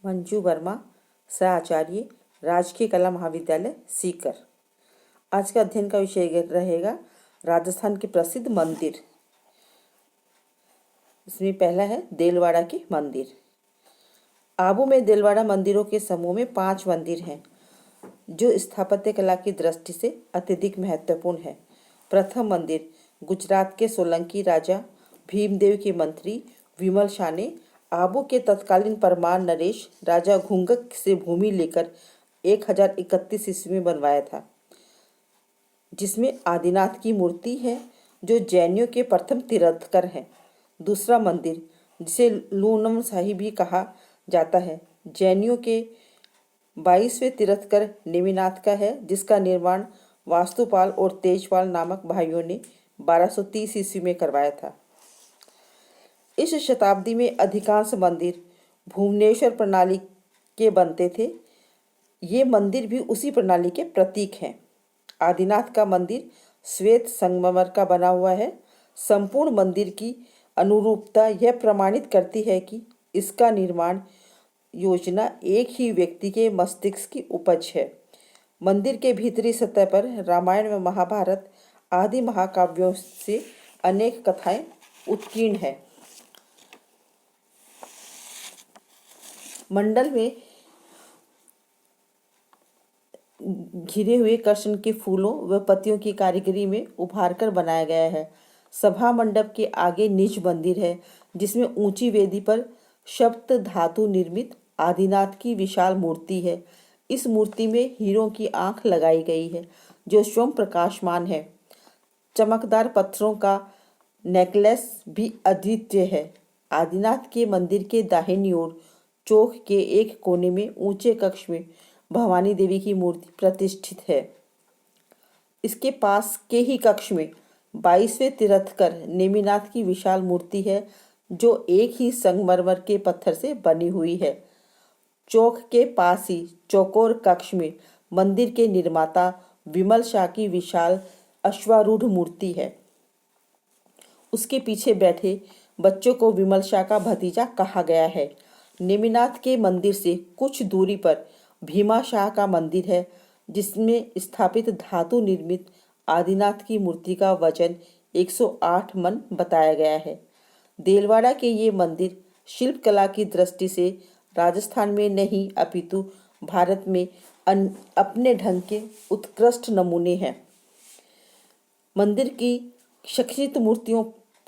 मंजू वर्मा, सह-आचार्य, राजकीय कला महाविद्यालय सीकर। आज का अध्ययन का विषय रहेगा राजस्थान के प्रसिद्ध मंदिर। इसमें पहला है देलवाड़ा के मंदिर। आबू में देलवाड़ा मंदिरों के समूह में 5 मंदिर हैं जो स्थापत्य कला की दृष्टि से अत्यधिक महत्वपूर्ण है। प्रथम मंदिर गुजरात के सोलंकी राजा भीमदेव के मंत्री विमल शाह ने आबू के तत्कालीन परमार नरेश राजा घुंगक से भूमि लेकर 1031 ईस्वी में बनवाया था, जिसमें आदिनाथ की मूर्ति है जो जैनियों के प्रथम तीर्थंकर हैं। दूसरा मंदिर, जिसे लूनम शाही भी कहा जाता है, जैनियों के 22वें तीर्थंकर नेमिनाथ का है, जिसका निर्माण वास्तुपाल और तेजपाल नामक भाइयों ने 1230 ईस्वी में करवाया था। इस शताब्दी में अधिकांश मंदिर भुवनेश्वर प्रणाली के बनते थे। ये मंदिर भी उसी प्रणाली के प्रतीक हैं। आदिनाथ का मंदिर श्वेत संगमरमर का बना हुआ है। संपूर्ण मंदिर की अनुरूपता यह प्रमाणित करती है कि इसका निर्माण योजना एक ही व्यक्ति के मस्तिष्क की उपज है। मंदिर के भीतरी सतह पर रामायण व महाभारत आदि महाकाव्यों से अनेक कथाएं उत्कीर्ण हैं। मंडल में घिरे हुए कृष्ण के फूलों व पत्तियों की कारीगरी में उभार कर बनाया गया है। सभा मंडप के आगे निज मंदिर है, जिसमें ऊंची वेदी पर सप्त धातु निर्मित आदिनाथ की विशाल मूर्ति है। इस मूर्ति में हीरों की आंख लगाई गई है, जो स्वयं प्रकाशमान है। चमकदार पत्थरों का नेकलेस भी अद्वितीय है। आदिनाथ के मंदिर के दाहिनी ओर चौक के एक कोने में ऊंचे कक्ष में भवानी देवी की मूर्ति प्रतिष्ठित है। इसके पास के ही कक्ष में 22वें तीर्थंकर नेमिनाथ की विशाल मूर्ति है, जो एक ही संगमरमर के पत्थर से बनी हुई है। चौक के पास ही चौकोर कक्ष में मंदिर के निर्माता विमल शाह की विशाल अश्वारूढ़ मूर्ति है। उसके पीछे बैठे बच्चों को विमल शाह का भतीजा कहा गया है। नेमिनाथ के मंदिर से कुछ दूरी पर भीमा शाह का मंदिर है, जिसमें स्थापित धातु निर्मित आदिनाथ की मूर्ति का वजन 108 मन बताया गया है। देलवाड़ा के ये मंदिर शिल्प कला की दृष्टि से राजस्थान में नहीं अपितु भारत में अपने ढंग के उत्कृष्ट नमूने हैं। मंदिर की शखित मूर्तियों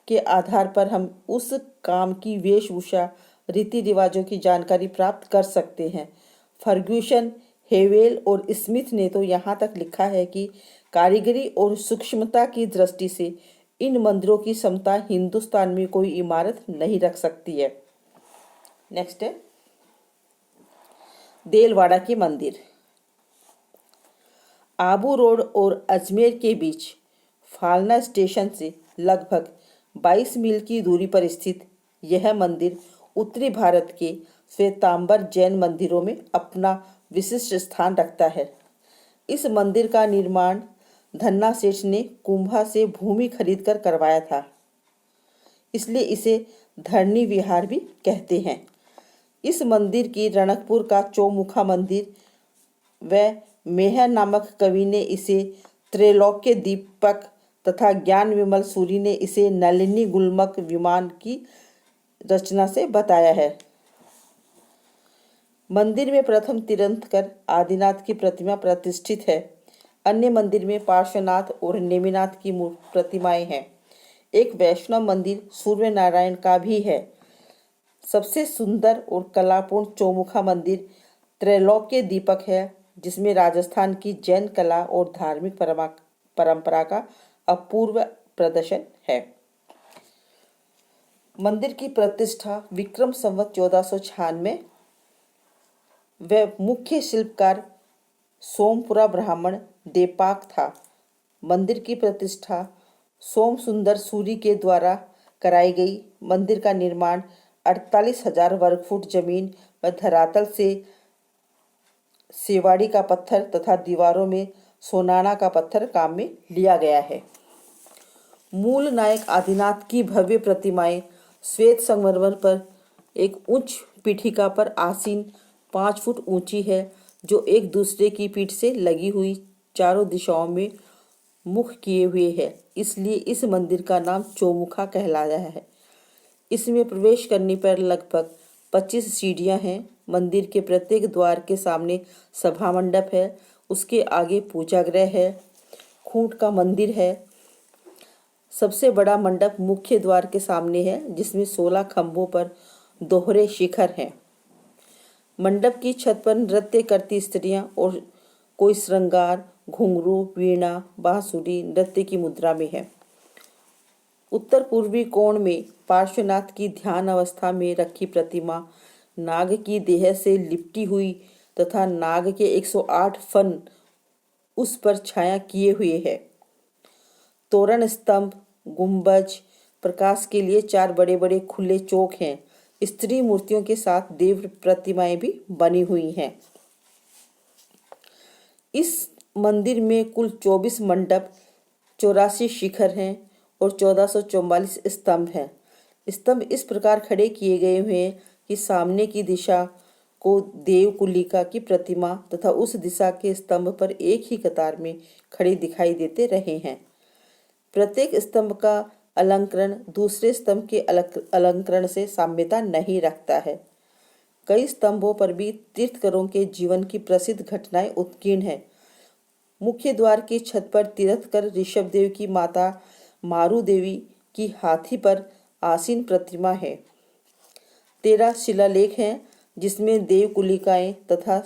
के आधार पर हम उस काम की वेशभूषा रीति रिवाजों की जानकारी प्राप्त कर सकते हैं। फर्ग्यूसन, हेवेल और स्मिथ ने तो यहाँ तक लिखा है कि कारीगरी और सूक्ष्मता की दृष्टि से इन मंदिरों की क्षमता हिंदुस्तान में कोई इमारत नहीं रख सकती है। नेक्स्ट है देलवाड़ा के मंदिर। आबू रोड और अजमेर के बीच फालना स्टेशन से लगभग 22 मील की दूरी पर स्थित यह मंदिर उत्तरी भारत के श्वेतांबर जैन मंदिरों में अपना विशिष्ट स्थान रखता है। इस मंदिर का निर्माण धन्ना सेठ ने कुंभा से भूमि खरीदकर करवाया था, इसलिए इसे धरनी विहार भी कहते हैं। इस मंदिर की रणकपुर का चौमुखा मंदिर व मेहर नामक कवि ने इसे त्रैलोक्य दीपक तथा ज्ञान विमल सूरी ने इसे नलिनी गुल्मक विमान की रचना से बताया है। मंदिर में प्रथम तीर्थंकर आदिनाथ की प्रतिमा प्रतिष्ठित है। अन्य मंदिर में पार्श्वनाथ और नेमिनाथ की प्रतिमाएं हैं। एक वैष्णव मंदिर सूर्य नारायण का भी है। सबसे सुंदर और कलापूर्ण चौमुखा मंदिर त्रैलोक्य दीपक है, जिसमें राजस्थान की जैन कला और धार्मिक परंपरा का अपूर्व प्रदर्शन है। मंदिर की प्रतिष्ठा विक्रम संवत 1496 व मुख्य शिल्पकार सोमपुरा ब्राह्मण देपाक था। मंदिर की प्रतिष्ठा सोम सुंदर सूरी के द्वारा कराई गई। मंदिर का निर्माण 48,000 वर्ग फुट जमीन व धरातल से सेवाड़ी का पत्थर तथा दीवारों में सोनाना का पत्थर काम में लिया गया है। मूल नायक आदिनाथ की भव्य प्रतिमाएं श्वेत संगमरमर पर एक उच्च पीठिका पर आसीन 5 फुट ऊंची है, जो एक दूसरे की पीठ से लगी हुई चारों दिशाओं में मुख किए हुए है, इसलिए इस मंदिर का नाम चौमुखा कहलाया है। इसमें प्रवेश करने पर लगभग 25 सीढ़ियां हैं। मंदिर के प्रत्येक द्वार के सामने सभा मंडप है, उसके आगे पूजागृह है, खूंट का मंदिर है। सबसे बड़ा मंडप मुख्य द्वार के सामने है, जिसमें 16 खंभों पर दोहरे शिखर हैं। मंडप की छत पर नृत्य करती स्त्रियां और कोई श्रृंगार, घुंघरू, वीणा, बांसुरी नृत्य की मुद्रा में है। उत्तर पूर्वी कोण में पार्श्वनाथ की ध्यान अवस्था में रखी प्रतिमा नाग की देह से लिपटी हुई तथा नाग के 108 फन उस पर छाया किए हुए है। तोरण स्तंभ, गुंबज, प्रकाश के लिए 4 बड़े बड़े खुले चौक हैं। स्त्री मूर्तियों के साथ देव प्रतिमाएं भी बनी हुई हैं। इस मंदिर में कुल 24 मंडप, 84 शिखर हैं और 1444 स्तंभ हैं। स्तंभ इस प्रकार खड़े किए गए हुए हैं कि सामने की दिशा को देवकुलिका की प्रतिमा तथा उस दिशा के स्तंभ पर एक ही कतार में खड़े दिखाई देते रहे हैं। प्रत्येक स्तंभ का अलंकरण दूसरे स्तंभ के अलंकरण से साम्यता नहीं रखता है। कई स्तंभों पर भी तीर्थकरों के जीवन की प्रसिद्ध घटनाएं उत्कीर्ण है। मुख्य द्वार की छत पर तीर्थकर ऋषभदेव की माता मारू देवी की हाथी पर आसीन प्रतिमा है। 13 शिलालेख हैं, जिसमें देवकुलिकाएं तथा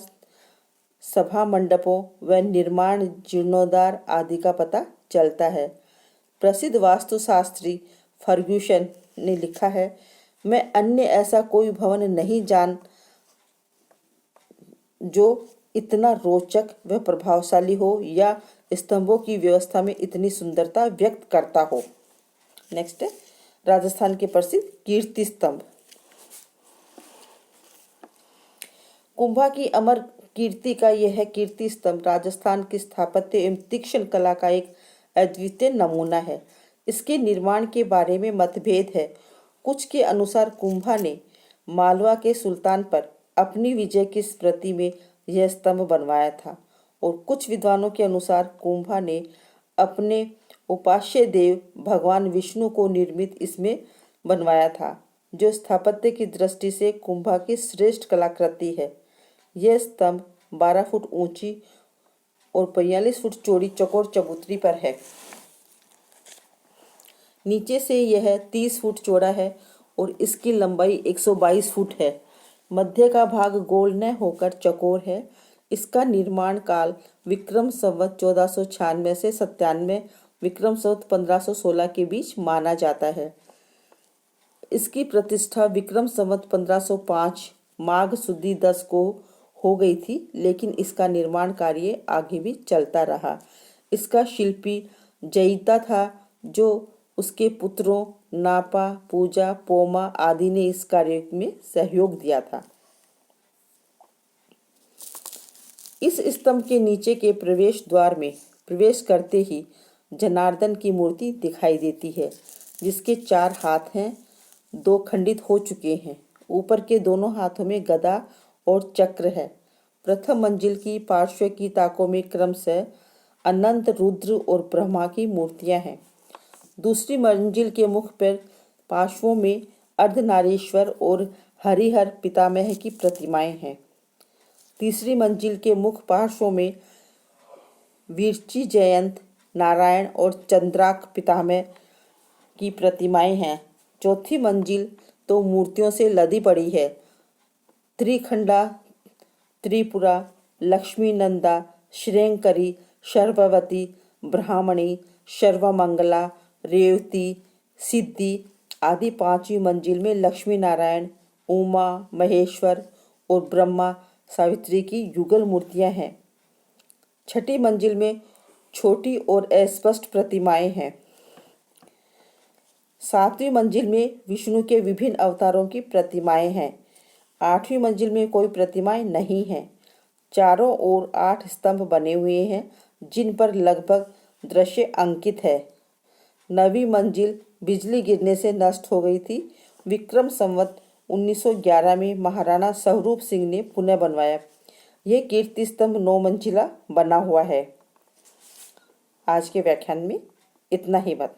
सभा मंडपों व निर्माण जीर्णोद्धार आदि का पता चलता है। प्रसिद्ध वास्तुशास्त्री फर्ग्यूसन ने लिखा है, मैं अन्य ऐसा कोई भवन नहीं जान जो इतना रोचक व प्रभावशाली हो या स्तंभों की व्यवस्था में इतनी सुंदरता व्यक्त करता हो। नेक्स्ट है राजस्थान के प्रसिद्ध कीर्ति स्तंभ। कुंभा की अमर कीर्ति का यह कीर्ति स्तंभ राजस्थान की स्थापत्य एवं तीक्ष्ण कला का एक अद्वितीय नमूना है। इसके निर्माण के बारे में मतभेद है। कुछ के अनुसार कुंभा ने मालवा के सुल्तान पर अपनी विजय की स्मृति में यह स्तंभ बनवाया था और कुछ विद्वानों के अनुसार कुंभा ने अपने उपास्य देव भगवान विष्णु को निर्मित इसमें बनवाया था, जो स्थापत्य की दृष्टि से कुंभा की श्रेष्ठ कलाकृति है। यह स्तंभ 12 फुट ऊंची और 45 फुट चौड़ी चौकोर चबूतरी पर है। नीचे से यह 30 फुट चौड़ा है और इसकी लंबाई 122 फुट है। मध्य का भाग गोल न होकर चौकोर है। इसका निर्माण काल विक्रम संवत 1496 से 97, विक्रम संवत 1516 के बीच माना जाता है। इसकी प्रतिष्ठा विक्रम संवत 1505 माघ सुदी 10 को हो गई थी, लेकिन इसका निर्माण कार्य आगे भी चलता रहा। इसका शिल्पी जयिता था, जो उसके पुत्रों नापा, पूजा, पोमा आदि ने इस कार्य में सहयोग दिया था। इस स्तंभ के नीचे के प्रवेश द्वार में प्रवेश करते ही जनार्दन की मूर्ति दिखाई देती है, जिसके 4 हाथ हैं, 2 खंडित हो चुके हैं। ऊपर के दोनों हाथों में गदा और चक्र है। प्रथम मंजिल की पार्श्व की ताकों में क्रमशः अनंत, रुद्र और ब्रह्मा की मूर्तियां हैं। दूसरी मंजिल के मुख पर पार्श्वों में अर्धनारीश्वर और हरिहर पितामह की प्रतिमाएं हैं। तीसरी मंजिल के मुख पार्श्वों में वीरची जयंत, नारायण और चंद्राक पितामह की प्रतिमाएं हैं। चौथी मंजिल तो मूर्तियों से लदी पड़ी है। त्रिखंडा, त्रिपुरा, लक्ष्मी नंदा, श्रेयंकरी, सर्ववती, ब्राह्मणी, सर्वमंगला, रेवती, सिद्धि आदि 5वीं मंजिल में लक्ष्मी नारायण, उमा महेश्वर और ब्रह्मा सावित्री की युगल मूर्तियां हैं। छठी मंजिल में छोटी और अस्पष्ट प्रतिमाएं हैं। 7वीं मंजिल में विष्णु के विभिन्न अवतारों की प्रतिमाएं हैं। 8वीं मंजिल में कोई प्रतिमाएं नहीं हैं। चारों ओर 8 स्तंभ बने हुए हैं, जिन पर लगभग दृश्य अंकित है। 9वीं मंजिल बिजली गिरने से नष्ट हो गई थी। विक्रम संवत 1911 में महाराणा स्वरूप सिंह ने पुनः बनवाया। यह कीर्ति स्तंभ 9 मंजिला बना हुआ है। आज के व्याख्यान में इतना ही बात।